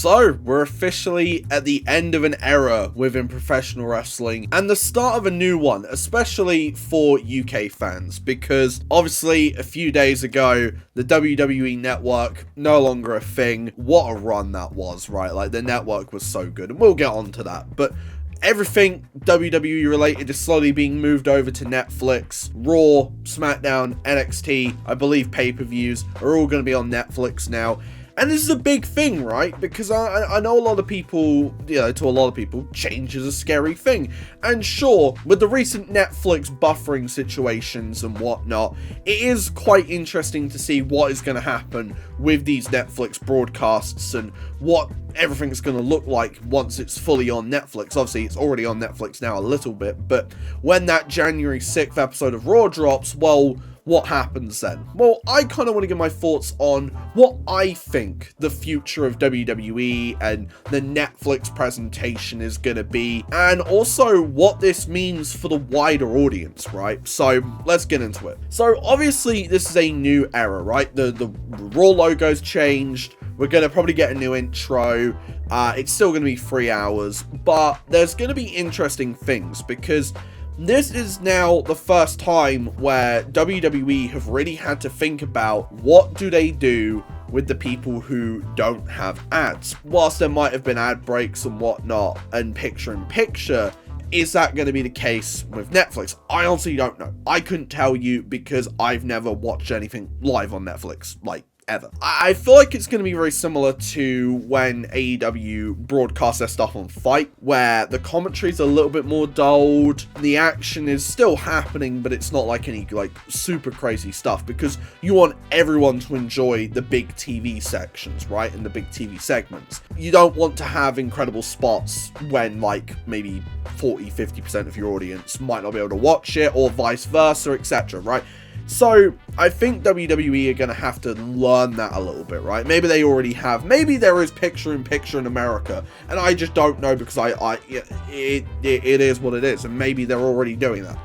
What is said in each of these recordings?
So, we're officially at the end of an era within professional wrestling and the start of a new one, especially for UK fans, because obviously a few days ago, the WWE Network, no longer a thing. What a run that was, right? Like, the network was so good, and we'll get on to that, but everything WWE related is slowly being moved over to Netflix. Raw, SmackDown, NXT, I believe pay-per-views are all going to be on Netflix now. And this is a big thing, right? Because I know a lot of people, to a lot of people, change is a scary thing. And sure, with the recent Netflix buffering situations and whatnot, it is quite interesting to see what is going to happen with these Netflix broadcasts and what everything's going to look like once it's fully on Netflix. Obviously, it's already on Netflix now a little bit, but when that January 6th episode of Raw drops, well, what happens then? Well, I kind of want to give my thoughts on what I think the future of WWE and the Netflix presentation is going to be, and also what this means for the wider audience, right? So let's get into it. So obviously this is a new era, right? The Raw logo's changed. We're going to probably get a new intro. It's still going to be 3 hours, but there's going to be interesting things because this is now the first time where WWE have really had to think about what do they do with the people who don't have ads. Whilst there might have been ad breaks and whatnot and picture-in-picture, is that going to be the case with Netflix? I honestly don't know. I couldn't tell you because I've never watched anything live on Netflix, like, ever. I feel like it's going to be very similar to when AEW broadcasts their stuff on Fight, where the commentary's a little bit more dulled, the action is still happening, but it's not like any super crazy stuff, because you want everyone to enjoy the big TV sections, right, and the big TV segments. You don't want to have incredible spots when maybe 40-50% of your audience might not be able to watch it, or vice versa, etc., right? So, I think WWE are going to have to learn that a little bit, right? Maybe they already have. Maybe there is picture-in-picture in America, and I just don't know because it is what it is, and maybe they're already doing that.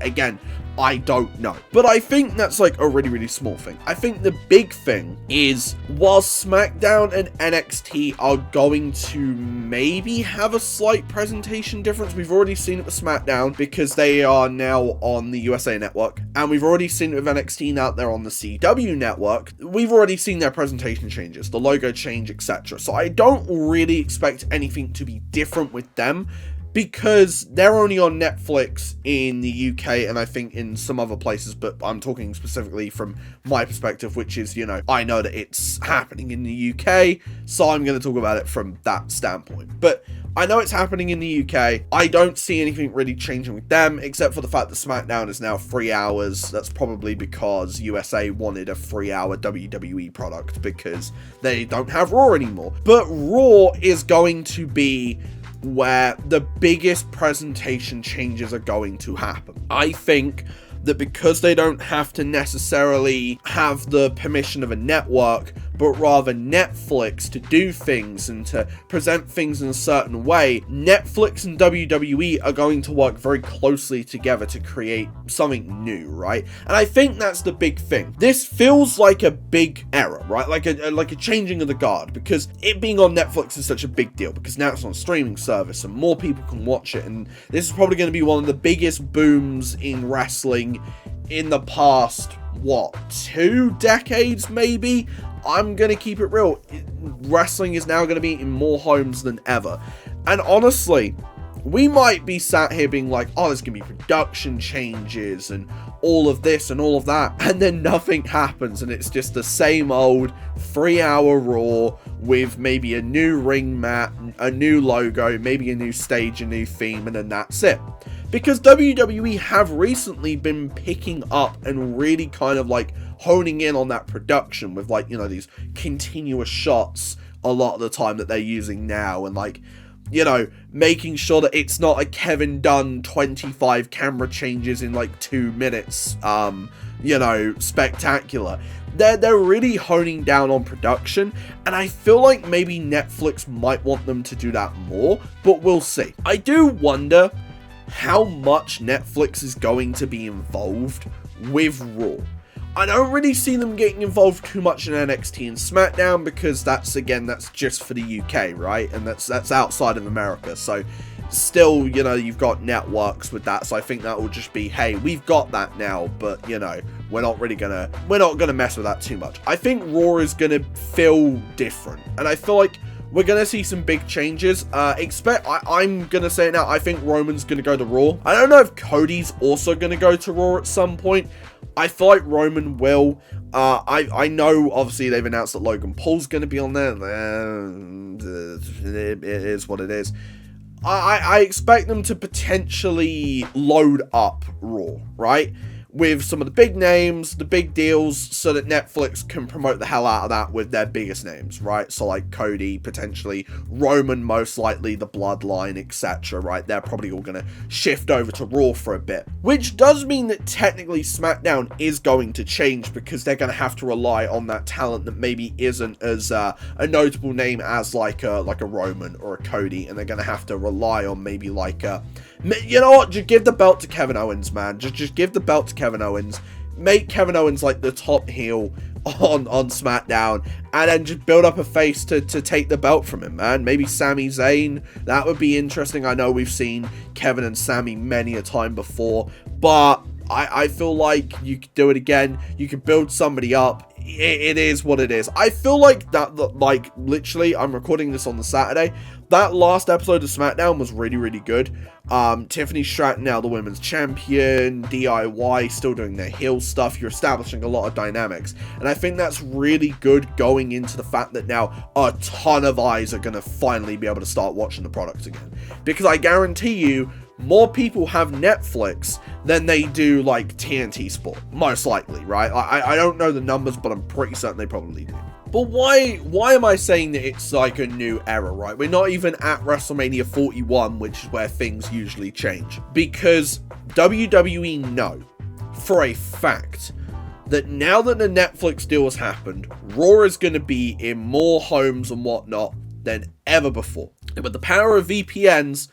Again, I don't know. But I think that's a really, really small thing. I think the big thing is, while SmackDown and NXT are going to maybe have a slight presentation difference, we've already seen it with SmackDown because they are now on the USA Network, and we've already seen it with NXT now they're on the CW Network. We've already seen their presentation changes, the logo change, etc. So I don't really expect anything to be different with them, because they're only on Netflix in the UK and I think in some other places, but I'm talking specifically from my perspective, which is, I know that it's happening in the UK, so I'm going to talk about it from that standpoint. But I know it's happening in the UK. I don't see anything really changing with them, except for the fact that SmackDown is now 3 hours. That's probably because USA wanted a 3-hour WWE product because they don't have Raw anymore. But Raw is going to be where the biggest presentation changes are going to happen. I think that because they don't have to necessarily have the permission of a network, but rather Netflix to do things and to present things in a certain way, Netflix and WWE are going to work very closely together to create something new, right? And I think that's the big thing. This feels like a big era, right? Like a changing of the guard, because it being on Netflix is such a big deal, because now it's on a streaming service and more people can watch it, and this is probably going to be one of the biggest booms in wrestling in the past, 2 decades maybe? I'm going to keep it real. Wrestling is now going to be in more homes than ever. And honestly, we might be sat here being like, oh, there's going to be production changes and all of this and all of that. And then nothing happens. And it's just the same old 3-hour Raw with maybe a new ring mat, a new logo, maybe a new stage, a new theme, and then that's it. Because WWE have recently been picking up and really kind of honing in on that production with these continuous shots a lot of the time that they're using now, and making sure that it's not a Kevin Dunn 25 camera changes in 2 minutes, spectacular. They're really honing down on production, and I feel like maybe Netflix might want them to do that more, but we'll see. I do wonder how much Netflix is going to be involved with Raw. I don't really see them getting involved too much in NXT and SmackDown, because that's just for the UK, right? And that's outside of America. So still, you know, you've got networks with that. So I think that will just be, hey, we've got that now, but you know, we're not gonna mess with that too much. I think Raw is gonna feel different, and I feel like we're going to see some big changes. I'm going to say it now, I think Roman's going to go to Raw. I don't know if Cody's also going to go to Raw at some point. I feel like Roman will. I know, obviously, they've announced that Logan Paul's going to be on there. It is what it is. I expect them to potentially load up Raw, right? With some of the big names, the big deals, so that Netflix can promote the hell out of that with their biggest names, right? So like Cody, potentially, Roman, most likely, the Bloodline, etc., right? They're probably all going to shift over to Raw for a bit. Which does mean that technically SmackDown is going to change, because they're going to have to rely on that talent that maybe isn't as a notable name as like a Roman or a Cody, and they're going to have to rely on maybe like you know what, just give the belt to Kevin Owens, man. Just give the belt to Kevin Owens. Make Kevin Owens like the top heel on SmackDown, and then just build up a face to take the belt from him, man. Maybe Sami Zayn, that would be interesting. I know we've seen Kevin and Sami many a time before, but I feel like you could do it again. You could build somebody up. It is what it is. I feel like that, like, literally, I'm recording this on the Saturday. That last episode of SmackDown was really, really good. Tiffany Stratton now the women's champion, DIY still doing their heel stuff. You're establishing a lot of dynamics, and I think that's really good going into the fact that now a ton of eyes are going to finally be able to start watching the product again, because I guarantee you more people have Netflix than they do like TNT Sport, most likely, right? I don't know the numbers, but I'm pretty certain they probably do. But why am I saying that it's like a new era, right? We're not even at WrestleMania 41, which is where things usually change. Because WWE know for a fact that now that the Netflix deal has happened, Raw is going to be in more homes and whatnot than ever before. And with the power of VPNs,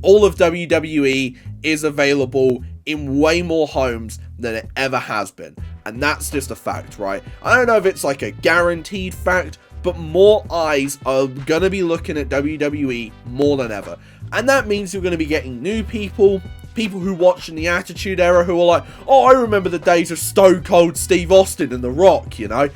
all of WWE is available in way more homes than it ever has been. And that's just a fact, right? I don't know if it's like a guaranteed fact, but more eyes are gonna be looking at WWE more than ever. And that means you're gonna be getting new people who watched in the Attitude Era who are like, oh, I remember the days of Stone Cold Steve Austin and The Rock, you know?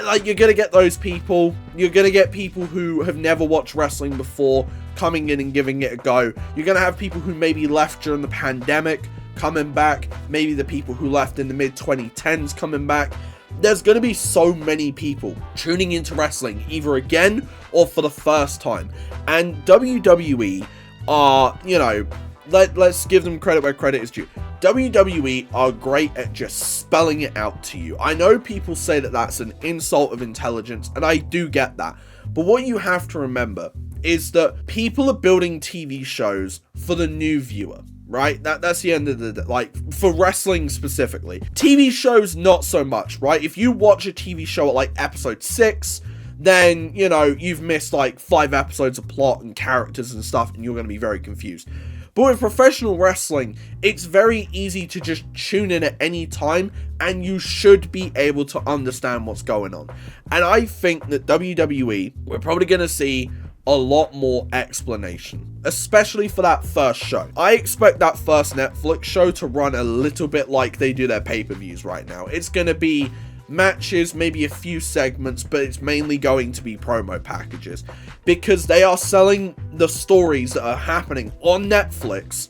Like, you're gonna get those people. You're gonna get people who have never watched wrestling before coming in and giving it a go. You're gonna have people who maybe left during the pandemic coming back, maybe the people who left in the mid-2010s coming back. There's going to be so many people tuning into wrestling, either again or for the first time. And WWE are, you know, let's give them credit where credit is due. WWE are great at just spelling it out to you. I know people say that that's an insult of intelligence, and I do get that. But what you have to remember is that people are building TV shows for the new viewer. Right? That's the end of the day. Like, for wrestling specifically. TV shows, not so much, right? If you watch a TV show at, like, episode 6, then, you know, you've missed, like, 5 episodes of plot and characters and stuff, and you're going to be very confused. But with professional wrestling, it's very easy to just tune in at any time, and you should be able to understand what's going on. And I think that WWE, we're probably going to see a lot more explanation, especially for that first show. I expect that first Netflix show to run a little bit like they do their pay-per-views right now. It's going to be matches, maybe a few segments, but it's mainly going to be promo packages, because they are selling the stories that are happening on Netflix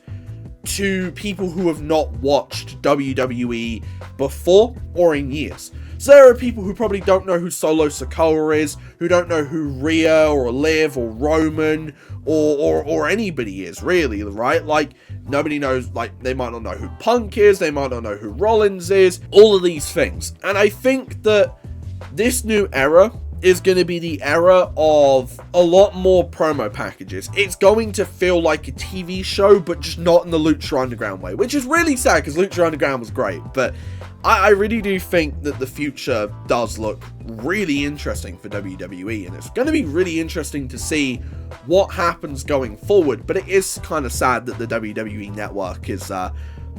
to people who have not watched WWE before or in years. So there are people who probably don't know who Solo Sikoa is, who don't know who Rhea or Liv or Roman or anybody is, really, right? Like, nobody knows, like, they might not know who Punk is, they might not know who Rollins is, all of these things. And I think that this new era is going to be the era of a lot more promo packages. It's going to feel like a TV show, but just not in the Lucha Underground way, which is really sad, because Lucha Underground was great, but I really do think that the future does look really interesting for WWE, and it's going to be really interesting to see what happens going forward. But it is kind of sad that the WWE Network is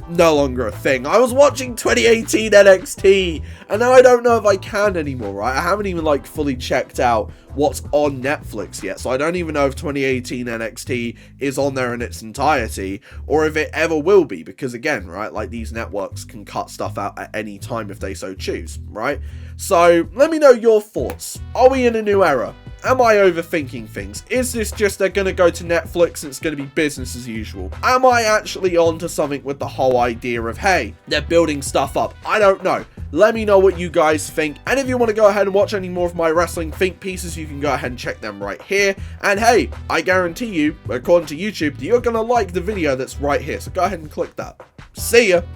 no longer a thing. I was watching 2018 NXT, and now I don't know if I can anymore, right? I haven't even, like, fully checked out what's on Netflix yet, so I don't even know if 2018 NXT is on there in its entirety, or if it ever will be, because again, right, like, these networks can cut stuff out at any time if they so choose, right? So, let me know your thoughts. Are we in a new era? Am I overthinking things? Is this just they're going to go to Netflix and it's going to be business as usual? Am I actually onto something with the whole idea of, hey, they're building stuff up? I don't know. Let me know what you guys think. And if you want to go ahead and watch any more of my wrestling think pieces, you can go ahead and check them right here. And hey, I guarantee you, according to YouTube, that you're going to like the video that's right here. So go ahead and click that. See ya.